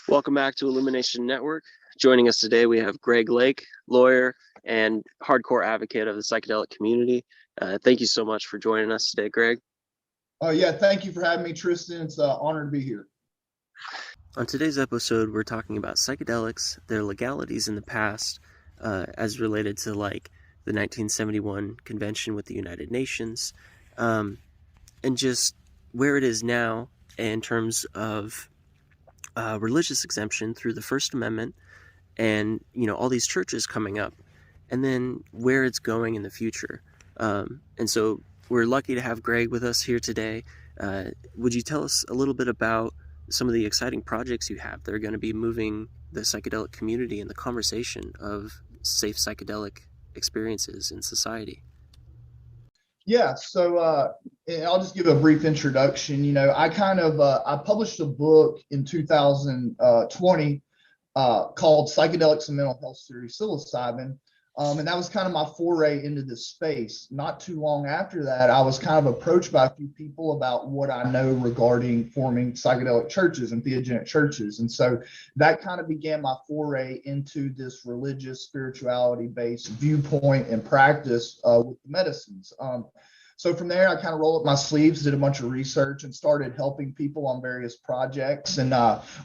Welcome back to IllumiNation Network. Joining us today, we have Greg Lake, lawyer and hardcore advocate of the psychedelic community. Thank you so much for joining us today, Greg. Oh yeah, thank you for having me, Tristan. It's an honor to be here. On today's episode, we're talking about psychedelics, their legalities in the past, as related to like the 1971 convention with the United Nations, and just where it is now in terms of religious exemption through the First Amendment, and all these churches coming up, and then where it's going in the future. And so we're lucky to have Greg with us here today. Would you tell us a little bit about some of the exciting projects you have that are going to be moving the psychedelic community and the conversation of safe psychedelic experiences in society? Yeah, so I'll just give a brief introduction. I published a book in 2020 called Psychedelics and Mental Health Theory, Psilocybin. And that was kind of my foray into this space. Not too long after that, I was kind of approached by a few people about what I know regarding forming psychedelic churches and entheogenic churches. And so that kind of began my foray into this religious spirituality-based viewpoint and practice with the medicines. So from there, I kind of rolled up my sleeves, did a bunch of research, and started helping people on various projects, and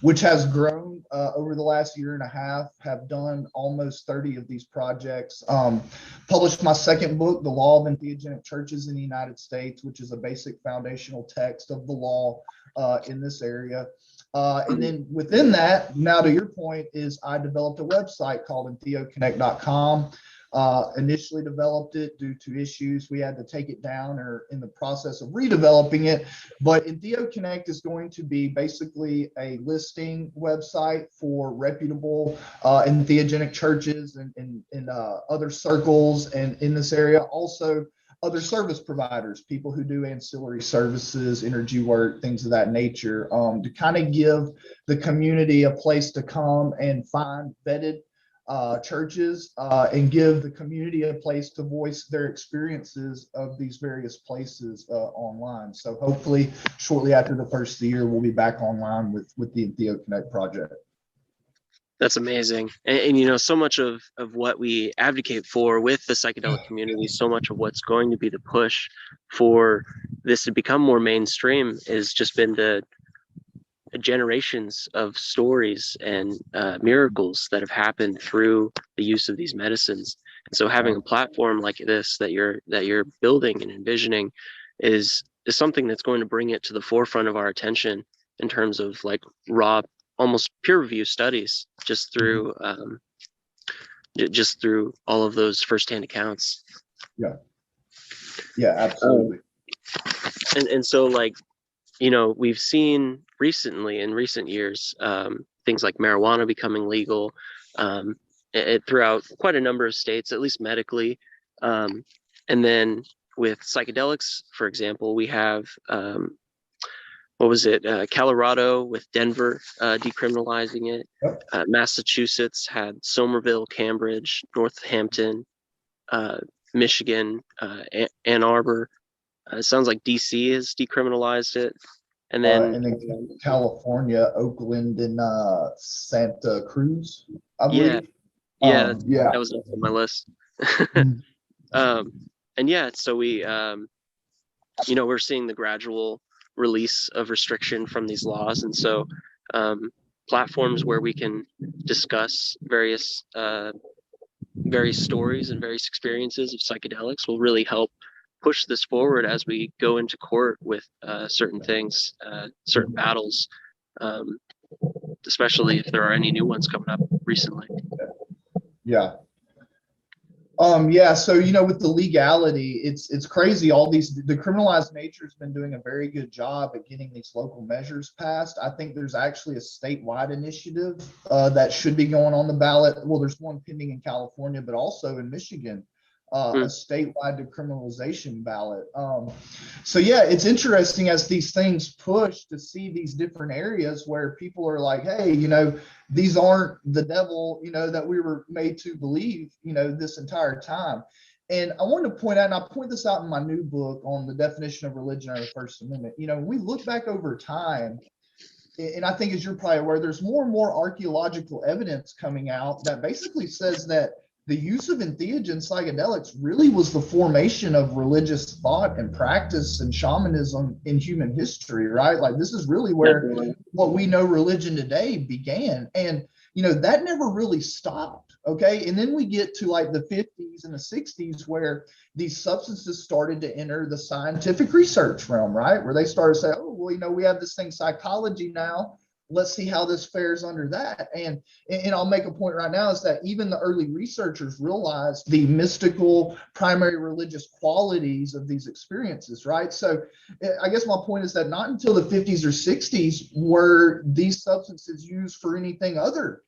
which has grown over the last year and a half. Have done almost 30 of these projects. Published my second book, The Law of Entheogenic Churches in the United States, which is a basic foundational text of the law in this area. And then within that, now to your point, is I developed a website called EntheoConnect.com. Initially developed it due to issues. We had to take it down or in the process of redeveloping it. But EntheoConnect is going to be basically a listing website for reputable entheogenic churches and other circles and in this area. Also, other service providers, people who do ancillary services, energy work, things of that nature, to kind of give the community a place to come and find vetted churches and give the community a place to voice their experiences of these various places online. So hopefully shortly after the first of the year, we'll be back online with the EntheoConnect project. That's amazing. And so much of what we advocate for with the psychedelic community, so much of what's going to be the push for this to become more mainstream has just been the generations of stories and miracles that have happened through the use of these medicines. And so having a platform like this that you're building and envisioning is something that's going to bring it to the forefront of our attention in terms of like raw, almost peer review studies, just through all of those firsthand accounts. Yeah, absolutely. And so like, we've seen recently in recent years, things like marijuana becoming legal throughout quite a number of states, at least medically. And then with psychedelics, for example, we have, Colorado with Denver decriminalizing it. Yep. Massachusetts had Somerville, Cambridge, Northampton, Michigan, Ann Arbor. It sounds like DC has decriminalized it. And then California, Oakland, and Santa Cruz, I believe. Yeah, that was on my list. And yeah, so we, we're seeing the gradual release of restriction from these laws. And so platforms where we can discuss various stories and various experiences of psychedelics will really help push this forward as we go into court with certain things, certain battles, especially if there are any new ones coming up recently. Yeah. So with the legality, it's crazy. The criminalized nature has been doing a very good job at getting these local measures passed. I think there's actually a statewide initiative that should be going on the ballot. Well, there's one pending in California, but also in Michigan. A statewide decriminalization ballot. So yeah, it's interesting as these things push to see these different areas where people are like, hey, these aren't the devil, that we were made to believe, this entire time. And I wanted to point out, and I point this out in my new book on the definition of religion under the First Amendment, when we look back over time, and I think, as you're probably aware, there's more and more archaeological evidence coming out that basically says that the use of entheogen psychedelics really was the formation of religious thought and practice and shamanism in human history, right? Like, this is really where Definitely. what we know religion today began. And, that never really stopped. Okay. And then we get to like the 50s and the 60s, where these substances started to enter the scientific research realm, right? Where they started to say, oh, well, we have this thing, psychology now. Let's see how this fares under that. And I'll make a point right now is that even the early researchers realized the mystical, primary religious qualities of these experiences, right? So I guess my point is that not until the 50s or 60s were these substances used for anything other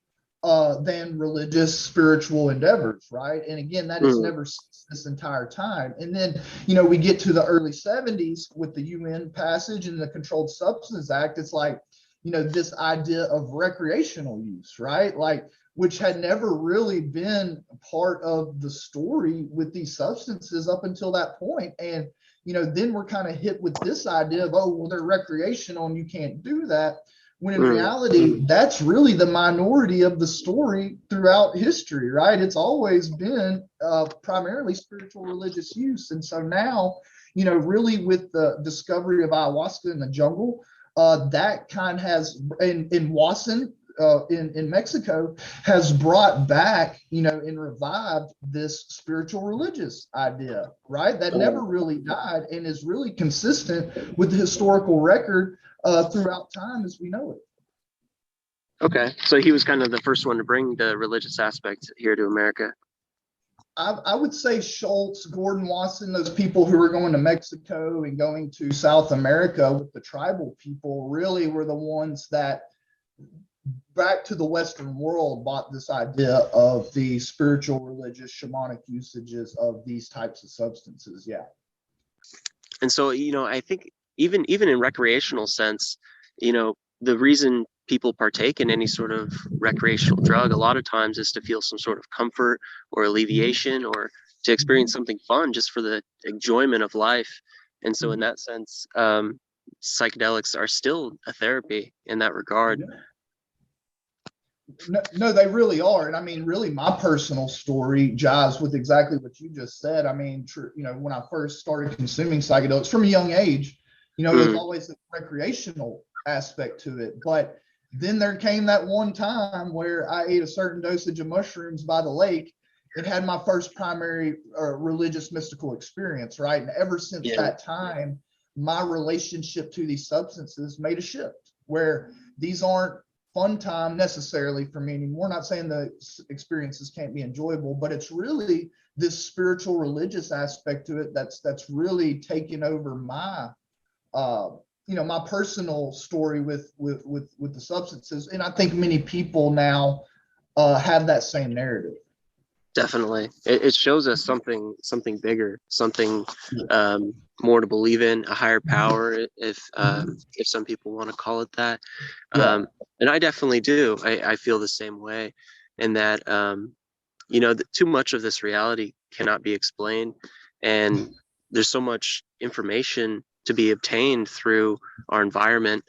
than religious, spiritual endeavors, right? And again, that has never ceased this entire time. And then, we get to the early 70s with the UN passage and the Controlled Substance Act. It's like, this idea of recreational use, right? Like, which had never really been part of the story with these substances up until that point. And, then we're kind of hit with this idea of, oh, well, they're recreational and you can't do that. When in reality, that's really the minority of the story throughout history, right? It's always been primarily spiritual religious use. And so now, really with the discovery of ayahuasca in the jungle, that kind has in Wasan in Mexico has brought back, and revived this spiritual religious idea, right? That never really died and is really consistent with the historical record throughout time as we know it. Okay, so he was kind of the first one to bring the religious aspect here to America. I would say Schultz, Gordon Wasson, those people who were going to Mexico and going to South America with the tribal people really were the ones that, back to the Western world, bought this idea of the spiritual, religious, shamanic usages of these types of substances. Yeah. And so, I think even in recreational sense, the reason people partake in any sort of recreational drug a lot of times is to feel some sort of comfort or alleviation, or to experience something fun just for the enjoyment of life. And so in that sense, psychedelics are still a therapy in that regard. No, they really are. And I mean, really, my personal story jives with exactly what you just said. I mean, when I first started consuming psychedelics from a young age, there's always a recreational aspect to it. But then there came that one time where I ate a certain dosage of mushrooms by the lake and had my first primary religious mystical experience, right? And ever since that time, my relationship to these substances made a shift, where these aren't fun time necessarily for me anymore. Not saying the experiences can't be enjoyable, but it's really this spiritual religious aspect to it that's really taken over my my personal story with the substances. And I think many people now have that same narrative. Definitely, it shows us something bigger, something more to believe in, a higher power, if some people want to call it that. And I definitely do. I feel the same way, in that too much of this reality cannot be explained, and there's so much information to be obtained through our environment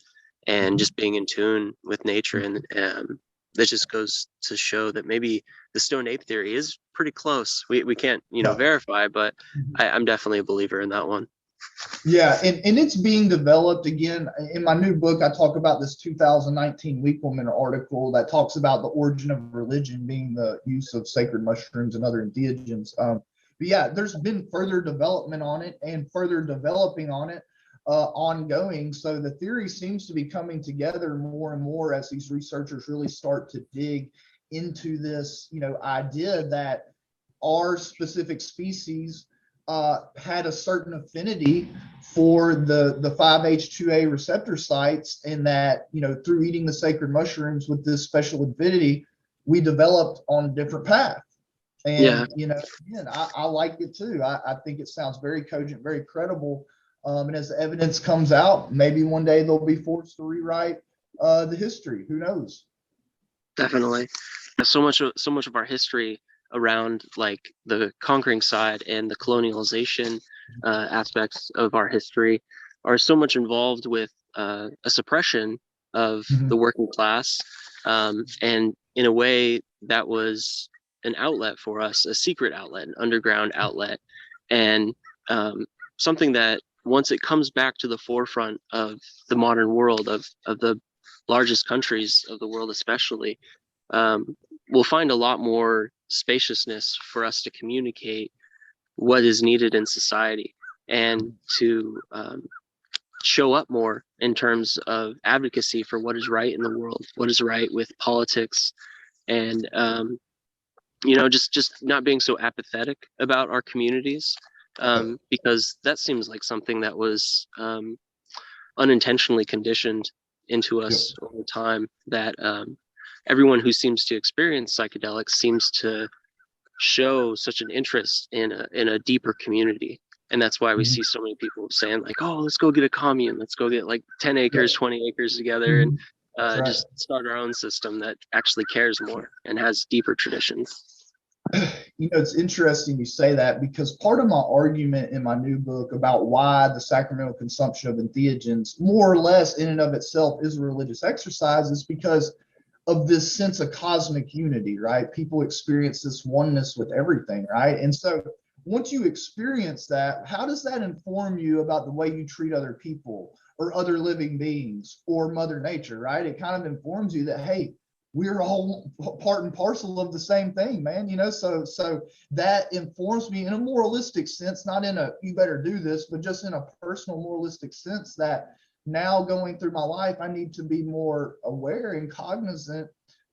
and just being in tune with nature. And that just goes to show that maybe the Stone Ape Theory is pretty close. We can't verify, but I'm definitely a believer in that one. Yeah, and it's being developed. Again, in my new book, I talk about this 2019 Weekwoman article that talks about the origin of religion being the use of sacred mushrooms and other entheogens. But yeah, there's been further development on it and further developing on it ongoing. So the theory seems to be coming together more and more as these researchers really start to dig into this, idea that our specific species had a certain affinity for the 5-H2A receptor sites, and that, through eating the sacred mushrooms with this special avidity, we developed on a different path. And, again, I like it too. I think it sounds very cogent, very credible. And as the evidence comes out, maybe one day they'll be forced to rewrite the history. Who knows? Definitely. So much of our history around like the conquering side and the colonialization aspects of our history are so much involved with a suppression of Mhm. the working class. And in a way, that was an outlet for us, a secret outlet, an underground outlet, and something that once it comes back to the forefront of the modern world, of the largest countries of the world, especially, we'll find a lot more spaciousness for us to communicate what is needed in society and to show up more in terms of advocacy for what is right in the world, what is right with politics, and just not being so apathetic about our communities, because that seems like something that was unintentionally conditioned into Yep. us over time, that everyone who seems to experience psychedelics seems to show such an interest in a deeper community. And that's why we Mhm. see so many people saying like, oh, let's go get a commune, let's go get like 10 Yeah. acres 20 acres together and Mhm. That's right. just start our own system that actually cares more and has deeper traditions. It's interesting you say that, because part of my argument in my new book about why the sacramental consumption of entheogens, more or less in and of itself, is a religious exercise is because of this sense of cosmic unity, right? People experience this oneness with everything, right? And so once you experience that, how does that inform you about the way you treat other people or other living beings or Mother Nature, right? It kind of informs you that, hey, we're all part and parcel of the same thing, man. So that informs me in a moralistic sense, not in a you better do this, but just in a personal moralistic sense, that now going through my life, I need to be more aware and cognizant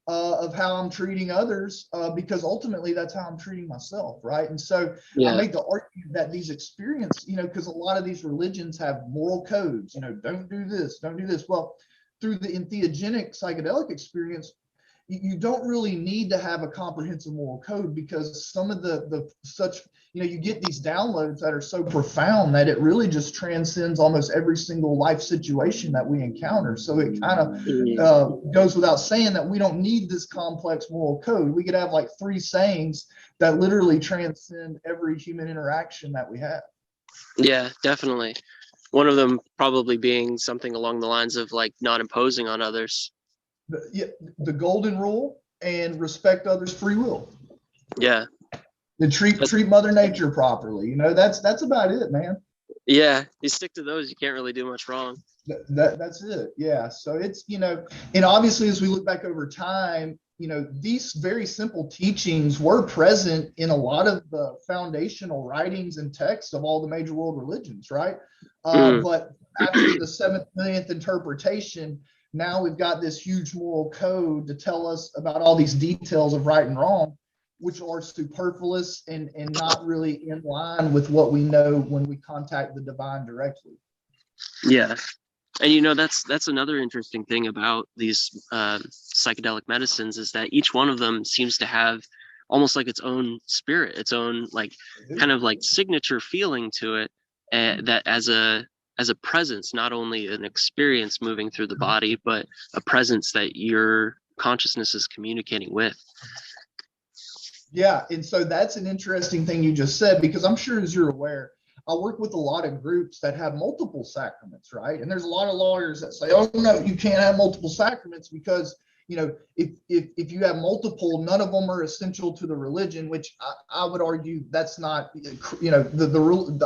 of how I'm treating others, because ultimately that's how I'm treating myself, right? And so I Yeah. make the argument that these experiences, because a lot of these religions have moral codes, don't do this, don't do this. Well, through the entheogenic psychedelic experience, you don't really need to have a comprehensive moral code, because some of the such you get these downloads that are so profound that it really just transcends almost every single life situation that we encounter. So it kind of goes without saying that we don't need this complex moral code. We could have like 3 sayings that literally transcend every human interaction that we have. Yeah, definitely. One of them probably being something along the lines of like not imposing on others. The golden rule and respect others' free will. Yeah. And treat Mother Nature properly. That's about it, man. Yeah, you stick to those, you can't really do much wrong. That's it. Yeah. So it's, and obviously as we look back over time, these very simple teachings were present in a lot of the foundational writings and texts of all the major world religions, right? But after the 7th millionth interpretation, now we've got this huge moral code to tell us about all these details of right and wrong, which are superfluous and not really in line with what we know when we contact the divine directly. Yeah. And that's another interesting thing about these psychedelic medicines, is that each one of them seems to have almost like its own spirit, its own like kind of like signature feeling to it, that as a presence, not only an experience moving through the body, but a presence that your consciousness is communicating with. Yeah, and so that's an interesting thing you just said, because I'm sure, as you're aware, I work with a lot of groups that have multiple sacraments, right? And there's a lot of lawyers that say, oh no, you can't have multiple sacraments because, if you have multiple, none of them are essential to the religion, which I would argue that's not,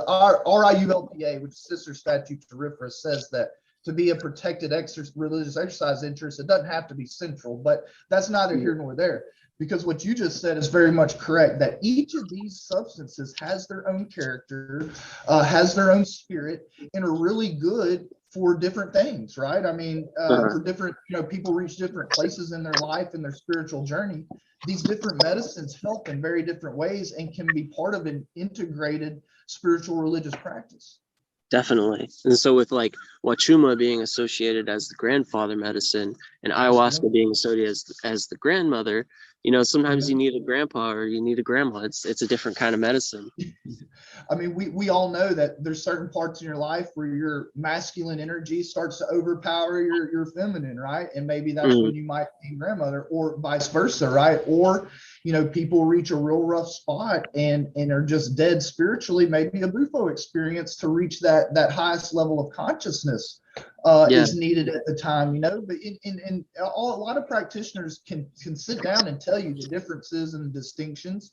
our RIULPA, which is sister statute to RFRA, says that to be a protected religious exercise interest, it doesn't have to be central, but that's neither here nor there. Because what you just said is very much correct, that each of these substances has their own character, has their own spirit, and are really good for different things, right? I mean, for different, people reach different places in their life and their spiritual journey. These different medicines help in very different ways and can be part of an integrated spiritual religious practice. Definitely. And so with like Wachuma being associated as the grandfather medicine and ayahuasca being associated as the grandmother, sometimes you need a grandpa or you need a grandma. It's a different kind of medicine. I mean, we all know that there's certain parts in your life where your masculine energy starts to overpower your feminine, right? And maybe that's when you might be grandmother, or vice versa, right? Or, people reach a real rough spot and are just dead spiritually, maybe a Bufo experience to reach that highest level of consciousness. Yeah. is needed at the time, but a lot of practitioners can sit down and tell you the differences and the distinctions,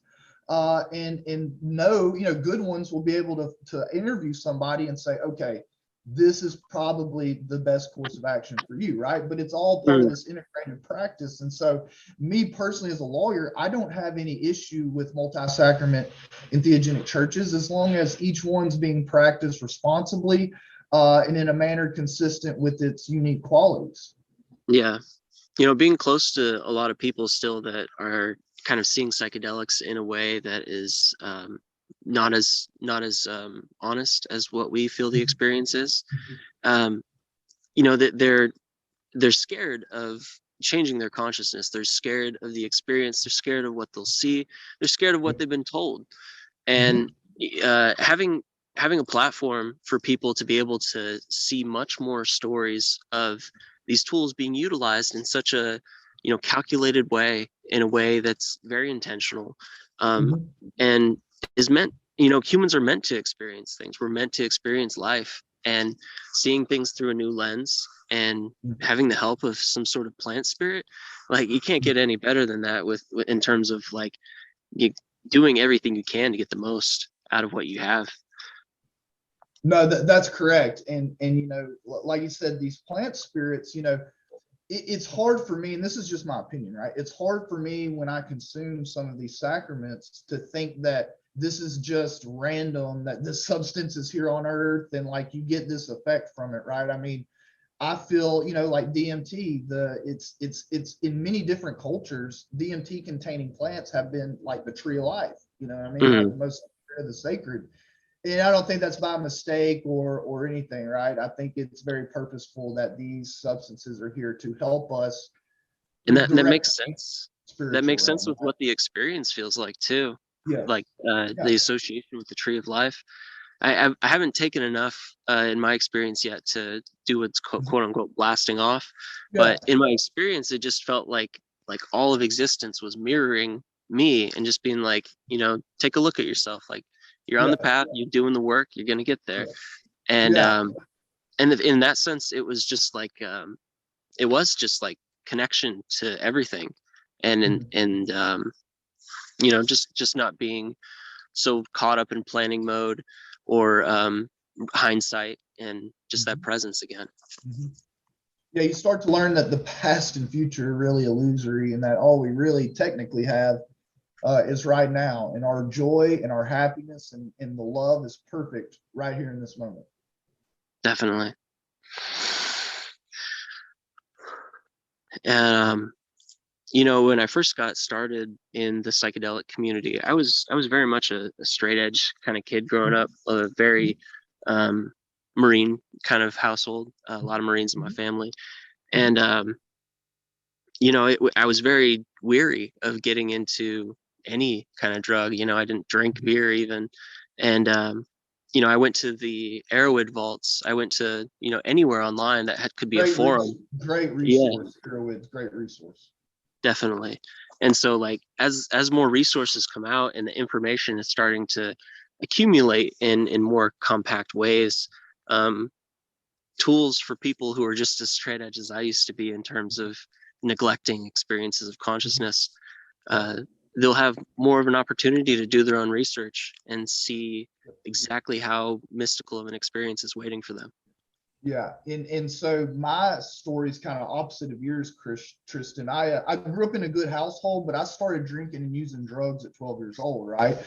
and know, good ones will be able to interview somebody and say, okay, this is probably the best course of action for you, right? But it's all part of this integrated practice. And so me personally as a lawyer, I don't have any issue with multi-sacrament entheogenic churches as long as each one's being practiced responsibly, and in a manner consistent with its unique qualities. Yeah. Being close to a lot of people still that are kind of seeing psychedelics in a way that is not as honest as what we feel the experience is. That they're scared of changing their consciousness. They're scared of the experience. They're scared of what they'll see. They're scared of what they've been told. And having a platform for people to be able to see much more stories of these tools being utilized in such a calculated way, in a way that's very intentional, and is meant, humans are meant to experience things. We're meant to experience life, and seeing things through a new lens and having the help of some sort of plant spirit, like, you can't get any better than that with in terms of like you doing everything you can to get the most out of what you have. No, that's correct. And like you said, these plant spirits, it's hard for me, and this is just my opinion, right? It's hard for me when I consume some of these sacraments to think that this is just random, that this substance is here on earth and like you get this effect from it, right? I mean, I feel, like DMT, it's in many different cultures, DMT containing plants have been like the tree of life, what I mean? Like the most of the sacred. And I don't think that's by mistake or anything, right? I think it's very purposeful that these substances are here to help us. And that makes sense. That makes sense with right? what the experience feels like too. Yeah. Like the association with the tree of life. I haven't taken enough in my experience yet to do what's quote unquote blasting off. But in my experience, it just felt like all of existence was mirroring me and just being like, take a look at yourself. Like, you're on the path, you're doing the work, you're gonna get there. And and in that sense, it was just like connection to everything, and just not being so caught up in planning mode or hindsight, and just that presence again. Yeah, you start to learn that the past and future are really illusory, and that all we really technically have is right now, and our joy and our happiness and the love is perfect right here in this moment. Definitely. And when I first got started in the psychedelic community, I was very much a straight edge kind of kid growing up, a very Marine kind of household, a lot of Marines in my family. And I was very weary of getting into any kind of drug. I didn't drink beer even. And I went to the Arrowwood vaults. I went to anywhere online that could be a forum. Great resource. Arrowwood's great resource. Definitely. And so, like, as more resources come out and the information is starting to accumulate in more compact ways, tools for people who are just as straight edge as I used to be in terms of neglecting experiences of consciousness, they'll have more of an opportunity to do their own research and see exactly how mystical of an experience is waiting for them. Yeah, and so my story is kind of opposite of yours, Tristan. I grew up in a good household, but I started drinking and using drugs at 12 years old, right?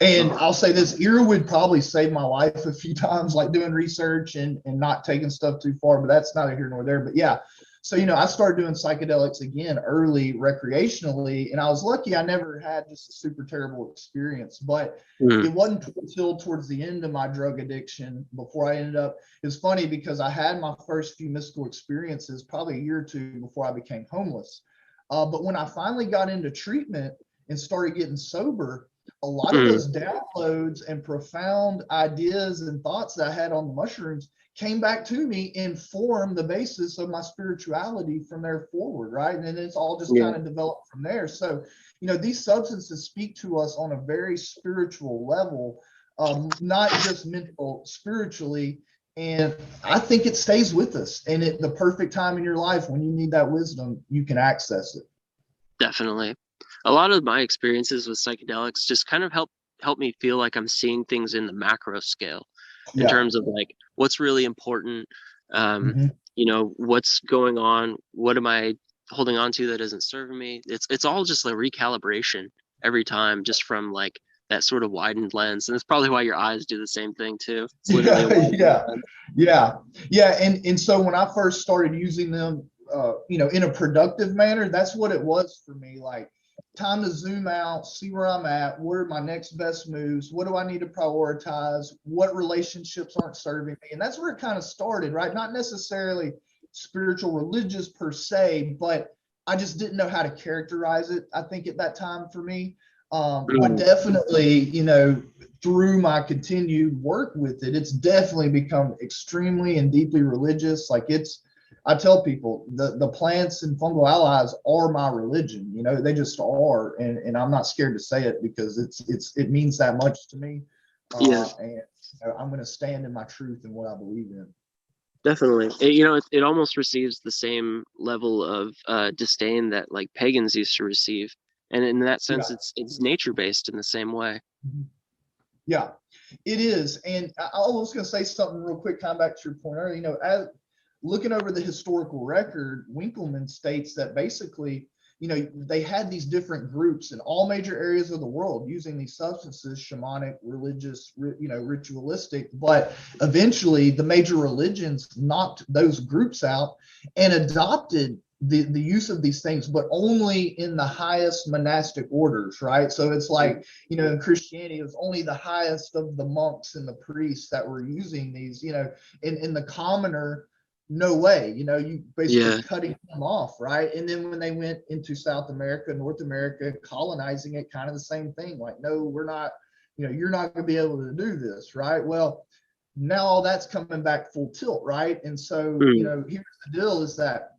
And I'll say this, Earwood probably saved my life a few times, like doing research and not taking stuff too far, but that's neither here nor there. But yeah, so, I started doing psychedelics again early recreationally, and I was lucky I never had just a super terrible experience, but it wasn't until towards the end of my drug addiction before I ended up, it's funny because I had my first few mystical experiences probably a year or two before I became homeless. But when I finally got into treatment and started getting sober, a lot of those downloads and profound ideas and thoughts that I had on the mushrooms came back to me and formed the basis of my spirituality from there forward, right? And then it's all just kind of developed from there. So, these substances speak to us on a very spiritual level, not just mental, spiritually. And I think it stays with us. And at the perfect time in your life when you need that wisdom, you can access it. Definitely. A lot of my experiences with psychedelics just kind of help me feel like I'm seeing things in the macro scale in Yeah. terms of like what's really important, um, Mm-hmm. what's going on, what am I holding on to that isn't serving me. It's all just a recalibration every time, just from like that sort of widened lens. And it's probably why your eyes do the same thing too. It's literally a Yeah, widened yeah, lens. yeah, yeah. And so when I first started using them, in a productive manner, that's what it was for me. Like, time to zoom out, see where I'm at, what are my next best moves, what do I need to prioritize, what relationships aren't serving me, and that's where it kind of started, right? Not necessarily spiritual, religious per se, but I just didn't know how to characterize it. I think at that time for me, but Mm, definitely, through my continued work with it, it's definitely become extremely and deeply religious. Like, I tell people the plants and fungal allies are my religion. They just are, and I'm not scared to say it because it means that much to me. yeah, And I'm going to stand in my truth and what I believe in. definitely. It almost receives the same level of disdain that like pagans used to receive. And in that sense, Yeah. it's nature based in the same way. Yeah, it is. And I was going to say something real quick, kind of back to your point earlier. As looking over the historical record, Winkleman states that basically, they had these different groups in all major areas of the world using these substances, shamanic, religious, ritualistic. But eventually, the major religions knocked those groups out and adopted the use of these things, but only in the highest monastic orders, right? So it's like, in Christianity, it was only the highest of the monks and the priests that were using these, in the commoner, no way, you basically Yeah, cutting them off, right? And then when they went into South America, North America, colonizing it, kind of the same thing. Like, no, we're not, you're not going to be able to do this, right? Well, now all that's coming back full tilt, right? And so, mm, here's the deal is that,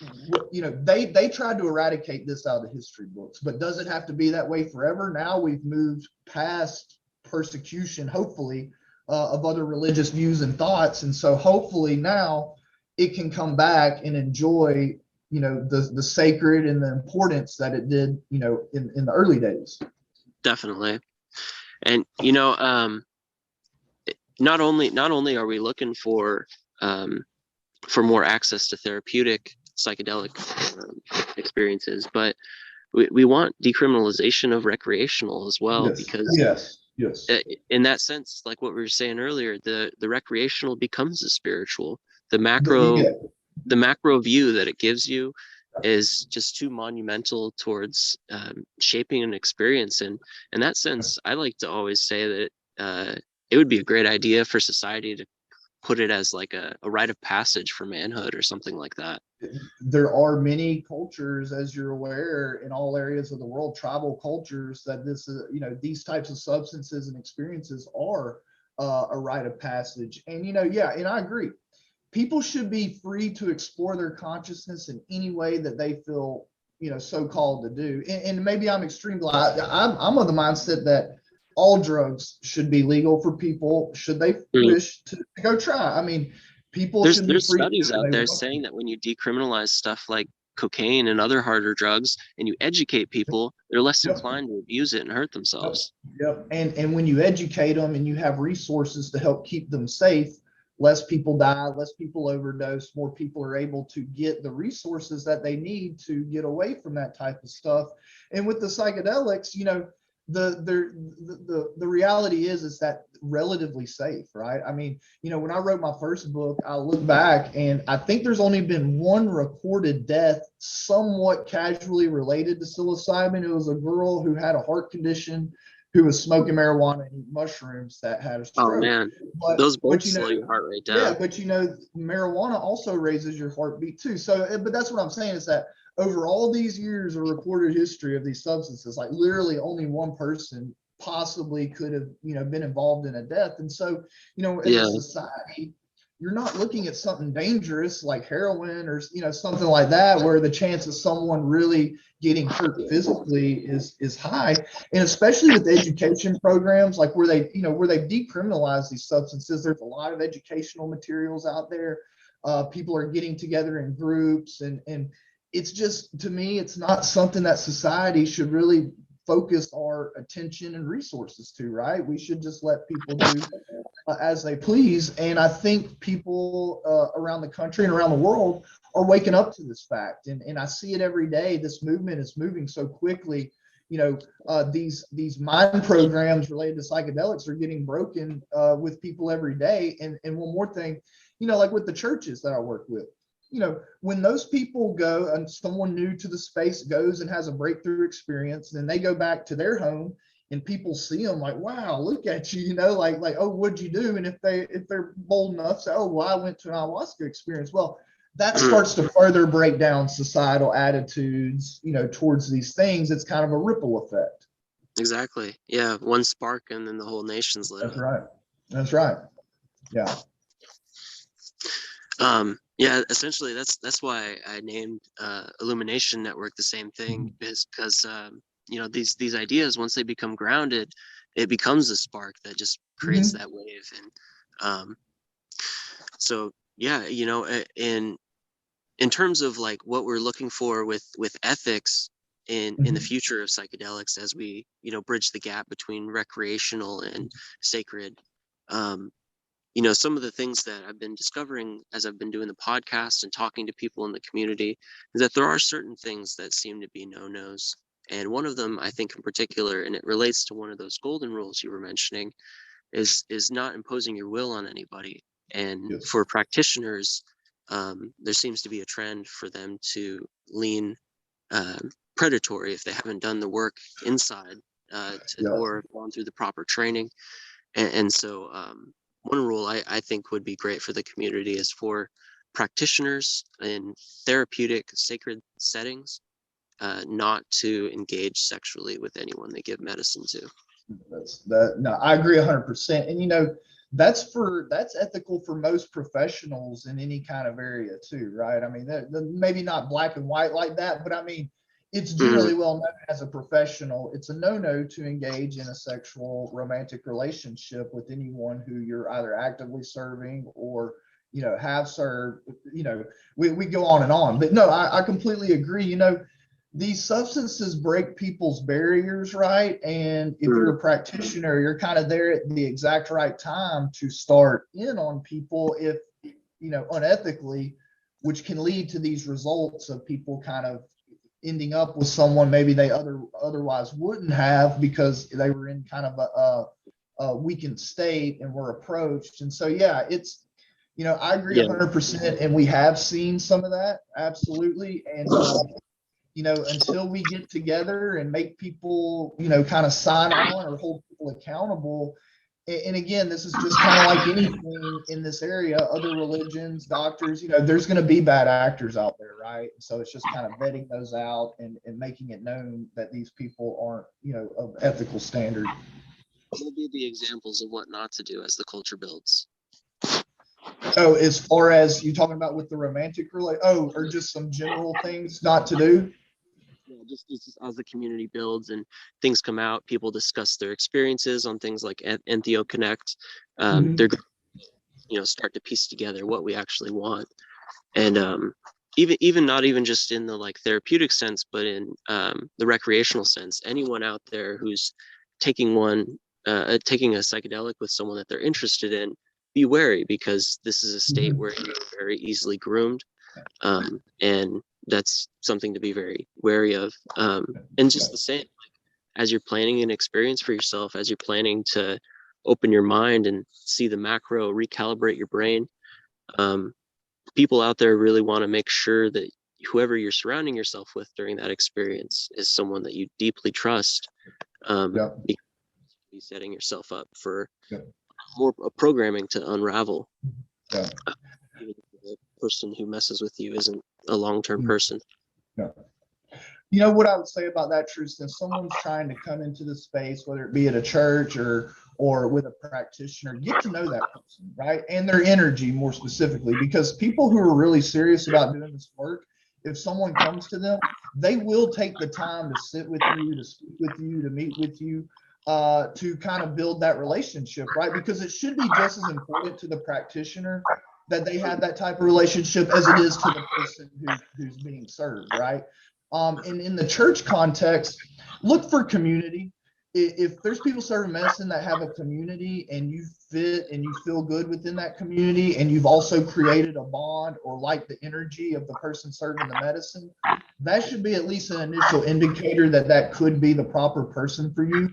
they tried to eradicate this out of the history books, but does it have to be that way forever? Now we've moved past persecution, hopefully, of other religious views and thoughts, and so hopefully now it can come back and enjoy, the sacred and the importance that it did, in the early days. definitely. And not only are we looking for more access to therapeutic psychedelic experiences, but we want decriminalization of recreational as well, Yes, because yes, yes. uh, in that sense, like what we were saying earlier, the recreational becomes the spiritual. The macro Yeah, the macro view that it gives you is just too monumental towards shaping an experience. And in that sense, I like to always say that it would be a great idea for society to put it as like a rite of passage for manhood or something like that. there are many cultures, as you're aware, in all areas of the world, tribal cultures, that these types of substances and experiences are a rite of passage. And yeah, and I agree. People should be free to explore their consciousness in any way that they feel, so called to do. And maybe I'm extreme. I'm of the mindset that all drugs should be legal for people should they Mm. wish to go try. I mean, people there's should be there's free to do studies what out they there want saying to. that when you decriminalize stuff like cocaine and other harder drugs and you educate people, they're less Yep. inclined to abuse it and hurt Yep. themselves. Yep. And when you educate them and you have resources to help keep them safe, less people die, less people overdose, more people are able to get the resources that they need to get away from that type of stuff. And with the psychedelics, the reality is that relatively safe, right? I mean, when I wrote my first book, I look back and I think there's only been one recorded death somewhat casually related to psilocybin. It was a girl who had a heart condition, who was smoking marijuana and mushrooms, that had a Oh stroke. man, But those both but slow your heart rate yeah, down. but marijuana also raises your heartbeat too. So, but that's what I'm saying is that over all these years of recorded history of these substances, like literally only one person possibly could have, been involved in a death. And so, as a Yeah, society, you're not looking at something dangerous like heroin or something like that, where the chance of someone really getting hurt physically is high. And especially with education programs, like where they decriminalize these substances, there's a lot of educational materials out there. People are getting together in groups, and it's just, to me, it's not something that society should really focus our attention and resources to, right? We should just let people do as they please. And I think people around the country and around the world are waking up to this fact. And I see it every day. This movement is moving so quickly. These mind programs related to psychedelics are getting broken with people every day. And one more thing, like with the churches that I work with, when those people go and someone new to the space goes and has a breakthrough experience, then they go back to their home and people see them like, wow, look at you, like, oh, what'd you do? And if they're bold enough to say, oh, well, I went to an ayahuasca experience. Well, that starts to further break down societal attitudes, towards these things. It's kind of a ripple effect. Exactly. Yeah. One spark and then the whole nation's lit. That's right. That's right. Yeah. Yeah, essentially that's why I named IllumiNation Network the same thing, because these ideas, once they become grounded, it becomes a spark that just creates that wave. And so yeah, in terms of like what we're looking for with ethics in the future of psychedelics, as we bridge the gap between recreational and sacred, some of the things that I've been discovering as I've been doing the podcast and talking to people in the community is that there are certain things that seem to be no-nos. And one of them, I think in particular, and it relates to one of those golden rules you were mentioning, is not imposing your will on anybody. And for practitioners, there seems to be a trend for them to lean predatory if they haven't done the work inside or gone through the proper training. And so one rule I think would be great for the community is for practitioners in therapeutic sacred settings not to engage sexually with anyone they give medicine to. No, I agree 100%. And that's ethical for most professionals in any kind of area too, right? I mean, maybe not black and white like that, but I mean, it's generally well known as a professional, it's a no-no to engage in a sexual romantic relationship with anyone who you're either actively serving or have served. We go on and on, but no, I completely agree. These substances break people's barriers, right? And if you're a practitioner, you're kind of there at the exact right time to start in on people if unethically, which can lead to these results of people kind of ending up with someone maybe they otherwise wouldn't have, because they were in kind of a weakened state and were approached. And so, yeah, it's, I agree 100%. And we have seen some of that. Absolutely. And, until we get together and make people, kind of sign on or hold people accountable. And again, this is just kind of like anything in this area, other religions, doctors, there's going to be bad actors out there, right? So it's just kind of vetting those out and making it known that these people aren't, of ethical standard. What will be the examples of what not to do as the culture builds? Oh, as far as you talking about with the romantic or just some general things not to do? Yeah, just as the community builds and things come out, people discuss their experiences on things like EntheoConnect. They're going to start to piece together what we actually want, and even not even just in the like therapeutic sense, but in the recreational sense. Anyone out there who's taking a psychedelic with someone that they're interested in, be wary, because this is a state where you're very easily groomed, and that's something to be very wary of. And just the same, like, as you're planning an experience for yourself, as you're planning to open your mind and see the macro, recalibrate your brain, people out there really want to make sure that whoever you're surrounding yourself with during that experience is someone that you deeply trust, because you're setting yourself up for more programming to unravel. Even if the person who messes with you isn't a long-term person. You know what I would say about that, Tristan? Someone's trying to come into the space, whether it be at a church or with a practitioner, get to know that person, right? And their energy more specifically, because people who are really serious about doing this work, if someone comes to them, they will take the time to sit with you, to speak with you, to meet with you, to kind of build that relationship, right? Because it should be just as important to the practitioner that they have that type of relationship as it is to the person who's being served, right? And in the church context, look for community. If there's people serving medicine that have a community and you fit and you feel good within that community, and you've also created a bond or like the energy of the person serving the medicine, that should be at least an initial indicator that that could be the proper person for you.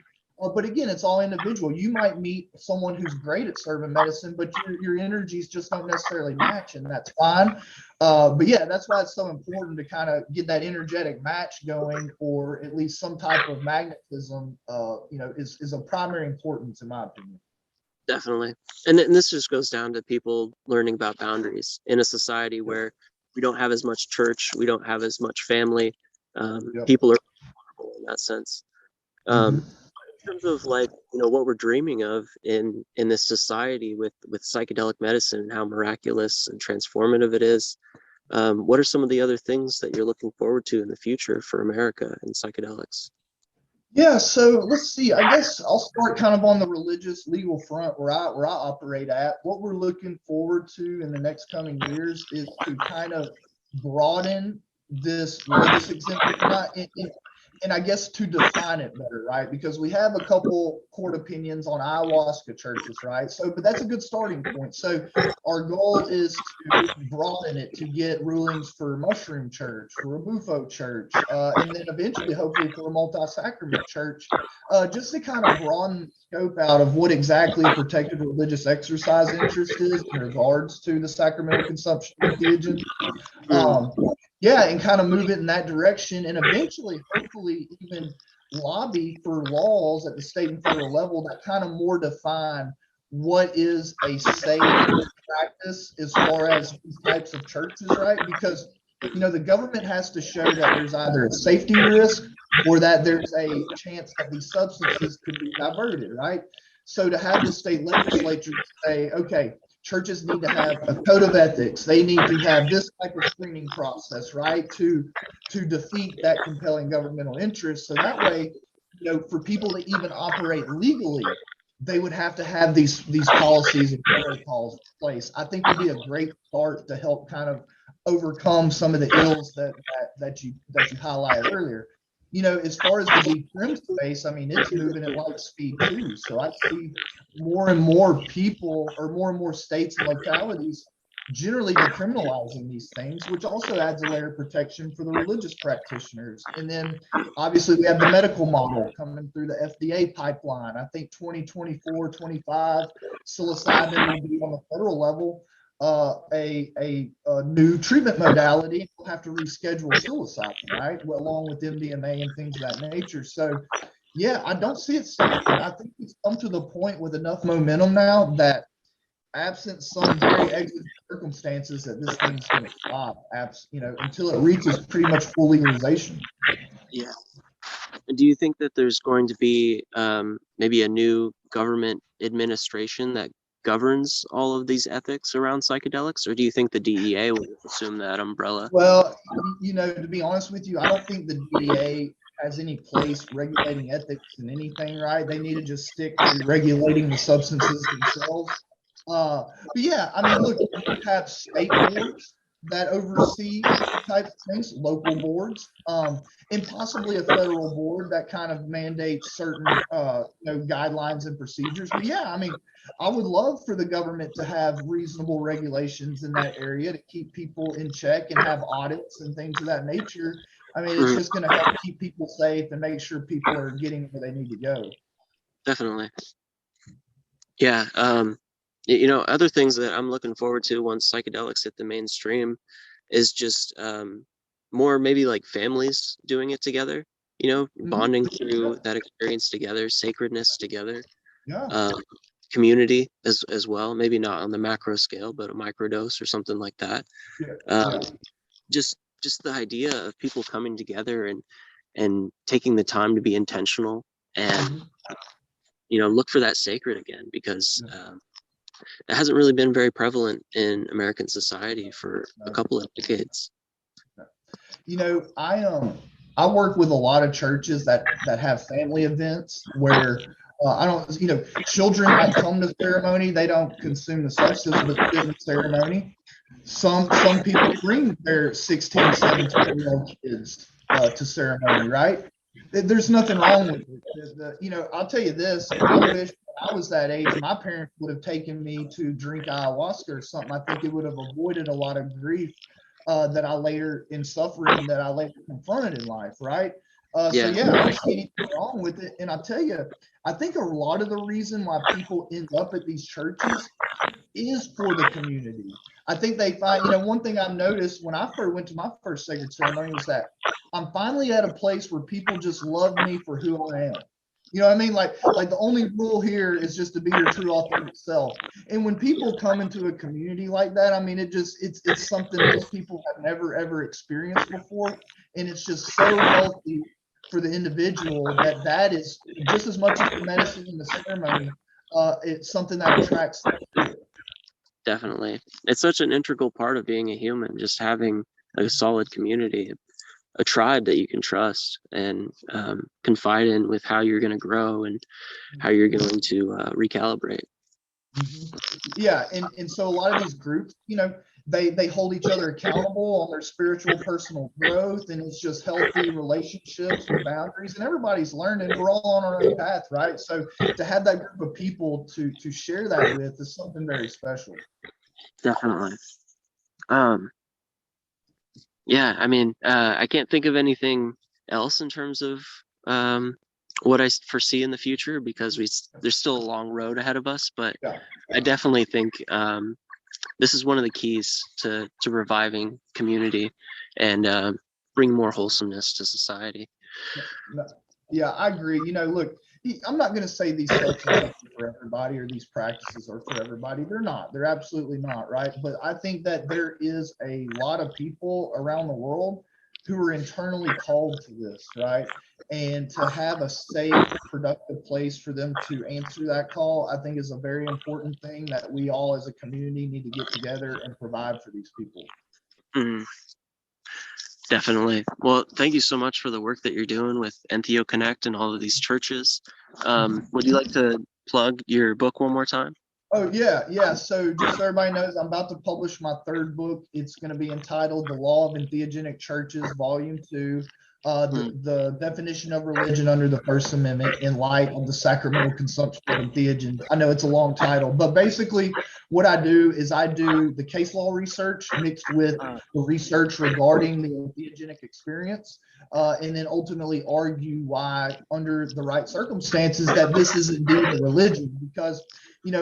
But again, it's all individual. You might meet someone who's great at serving medicine, but your energies just don't necessarily match, and that's fine. But yeah, that's why it's so important to kind of get that energetic match going, or at least some type of magnetism, is of primary importance in my opinion. Definitely. And this just goes down to people learning about boundaries in a society where we don't have as much church, we don't have as much family. Yep. People are vulnerable in that sense. Mhm. In terms of like, what we're dreaming of in this society with psychedelic medicine and how miraculous and transformative it is, what are some of the other things that you're looking forward to in the future for America and psychedelics? Yeah, so let's see. I guess I'll start kind of on the religious legal front where I operate at. What we're looking forward to in the next coming years is to kind of broaden this religious exemption, and I guess to define it better, right? Because we have a couple court opinions on ayahuasca churches, right? So, but that's a good starting point. So, our goal is to broaden it to get rulings for mushroom church, for a bufo church, and then eventually, hopefully, for a multi-sacrament church, just to kind of broaden the scope out of what exactly a protected religious exercise interest is in regards to the sacramental consumption of entheogens. Yeah, and kind of move it in that direction, and eventually, hopefully, even lobby for laws at the state and federal level that kind of more define what is a safe practice as far as these types of churches, right? Because the government has to show that there's either a safety risk or that there's a chance that these substances could be diverted, right? So to have the state legislature say, okay, churches need to have a code of ethics. They need to have this type of screening process, right, to defeat that compelling governmental interest. So that way, for people to even operate legally, they would have to have these policies and protocols in place. I think would be a great start to help kind of overcome some of the ills that you highlighted earlier. As far as the decrim space, I mean, it's moving at light speed too. So I see more and more people, or more and more states and localities, generally decriminalizing these things, which also adds a layer of protection for the religious practitioners. And then obviously we have the medical model coming through the FDA pipeline. I think 2024, 25, psilocybin will be on the federal level a new treatment modality. We'll have to reschedule psilocybin, right? Well, along with MDMA and things of that nature. So, yeah, I don't see it stopping. I think it's come to the point with enough momentum now that, absent some very exigent circumstances, that this thing's going to stop, until it reaches pretty much full legalization. Yeah. And do you think that there's going to be maybe a new government administration that governs all of these ethics around psychedelics, or do you think the DEA will assume that umbrella? Well, to be honest with you, I don't think the DEA has any place regulating ethics in anything, right? They need to just stick to regulating the substances themselves. But yeah, I mean, look, you have state boards that oversee types of things, local boards, and possibly a federal board that kind of mandates certain guidelines and procedures. But yeah, I mean, I would love for the government to have reasonable regulations in that area to keep people in check and have audits and things of that nature. I mean, it's just going to help keep people safe and make sure people are getting where they need to go. Definitely. Yeah. Other things that I'm looking forward to once psychedelics hit the mainstream is just more maybe like families doing it together, bonding through that experience together, sacredness together. Yeah. Community as well, maybe not on the macro scale, but a microdose or something like that. Yeah. Just the idea of people coming together and and taking the time to be intentional and look for that sacred again, because it hasn't really been very prevalent in American society for a couple of decades. I work with a lot of churches that have family events where I don't, children might come to ceremony. They don't consume the substance, but sit in the ceremony. Some people bring their 16, 17-year-old kids to ceremony, right? There's nothing wrong with it. I'll tell you this. I wish I was that age. My parents would have taken me to drink ayahuasca or something. I think it would have avoided a lot of grief that I later confronted in life, right? So yeah, I don't see anything wrong with it. And I'll tell you, I think a lot of the reason why people end up at these churches is for the community. I think they find, one thing I've noticed when I first went to my first sacred ceremony was that I'm finally at a place where people just love me for who I am. You know what I mean? Like the only rule here is just to be your true authentic self. And when people come into a community like that, I mean, it's something most people have never ever experienced before, and it's just so healthy for the individual that is just as much as the medicine in the ceremony. It's something that attracts them to it. Definitely, it's such an integral part of being a human, just having a solid community, a tribe that you can trust and confide in with how you're going to grow and how you're going to recalibrate. Yeah, and so a lot of these groups, they hold each other accountable on their spiritual personal growth, and it's just healthy relationships with boundaries, and everybody's learning. We're all on our own path, right? So to have that group of people to share that with is something very special. Definitely. Yeah, I mean, I can't think of anything else in terms of what I foresee in the future, because there's still a long road ahead of us. But I definitely think this is one of the keys to reviving community and bring more wholesomeness to society. Yeah, I agree. Look, I'm not going to say these substances are for everybody or these practices are for everybody. They're not. They're absolutely not, right? But I think that there is a lot of people around the world who are internally called to this, right? And to have a safe, productive place for them to answer that call, I think is a very important thing that we all as a community need to get together and provide for these people. Definitely. Well, thank you so much for the work that you're doing with EntheoConnect and all of these churches. Would you like to plug your book one more time? Oh, yeah. So just so everybody knows, I'm about to publish my third book. It's going to be entitled The Law of Entheogenic Churches, Volume 2, the definition of religion under the First Amendment in light of the sacramental consumption of entheogens. I know it's a long title, but basically what I do is I do the case law research mixed with the research regarding the entheogenic experience, and then ultimately argue why, under the right circumstances, that this is indeed a religion. Because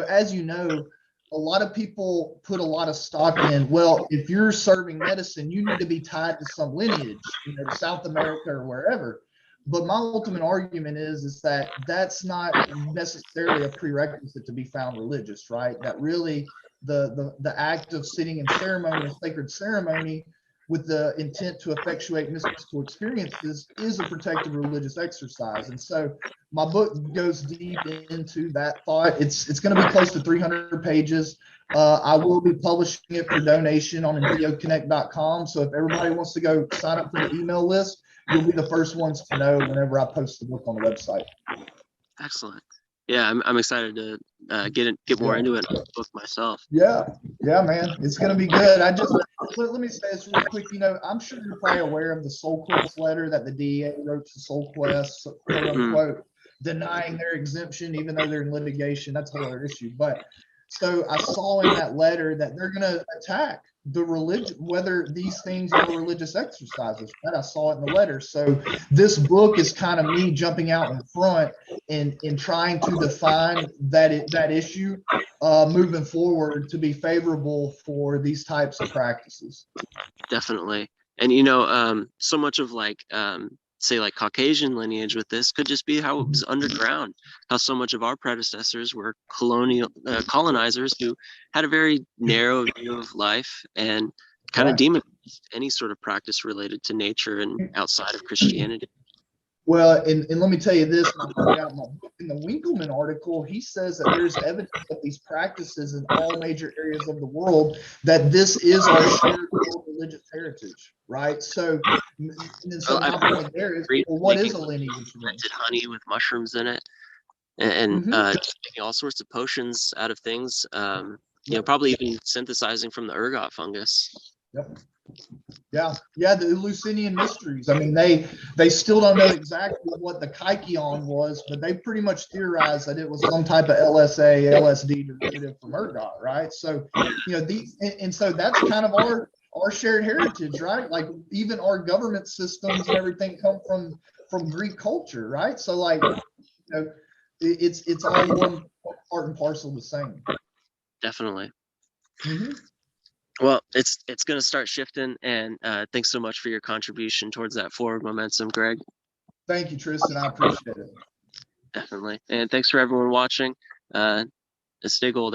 as you know, a lot of people put a lot of stock in, well, if you're serving medicine, you need to be tied to some lineage, to South America or wherever. But my ultimate argument is that that's not necessarily a prerequisite to be found religious, right? That really the act of sitting in ceremony, a sacred ceremony, with the intent to effectuate mystical experiences is a protected religious exercise. And so my book goes deep into that thought. It's going to be close to 300 pages. I will be publishing it for donation on EntheoConnect.com. So if everybody wants to go sign up for the email list, you'll be the first ones to know whenever I post the book on the website. Excellent. Yeah, I'm excited to get more into it on the book myself. Yeah, man, it's gonna be good. Let me say this real quick. I'm sure you're probably aware of the Soul Quest letter that the DEA wrote to Soul Quest, quote unquote, denying their exemption, even though they're in litigation. That's a whole other issue. But so I saw in that letter that they're gonna attack the religion, whether these things are religious exercises. That I saw it in the letter. So this book is kind of me jumping out in front and trying to define that issue moving forward to be favorable for these types of practices. Definitely. And so much of say Caucasian lineage with this could just be how it was underground, how so much of our predecessors were colonizers who had a very narrow view of life and kind of demonized any sort of practice related to nature and outside of Christianity. Well, and let me tell you this, and I pointed out in the Winkleman article, he says that there's evidence of these practices in all major areas of the world, that this is our shared world religious heritage, right? So, and so my point there is, well, what is a lineage then? Fermented honey with mushrooms in it, and making all sorts of potions out of things. Probably even synthesizing from the ergot fungus. Yep. Yeah, the Eleusinian mysteries. I mean, they still don't know exactly what the kykeon was, but they pretty much theorized that it was some type of LSD derivative from ergot, right? So, these, and so that's kind of our shared heritage, right? Like even our government systems and everything come from Greek culture, right? So like, it's all one part and parcel the same. Definitely. Mm-hmm. Well, it's going to start shifting, and thanks so much for your contribution towards that forward momentum, Greg. Thank you, Tristan. I appreciate it. Definitely. And thanks for everyone watching. Stay gold.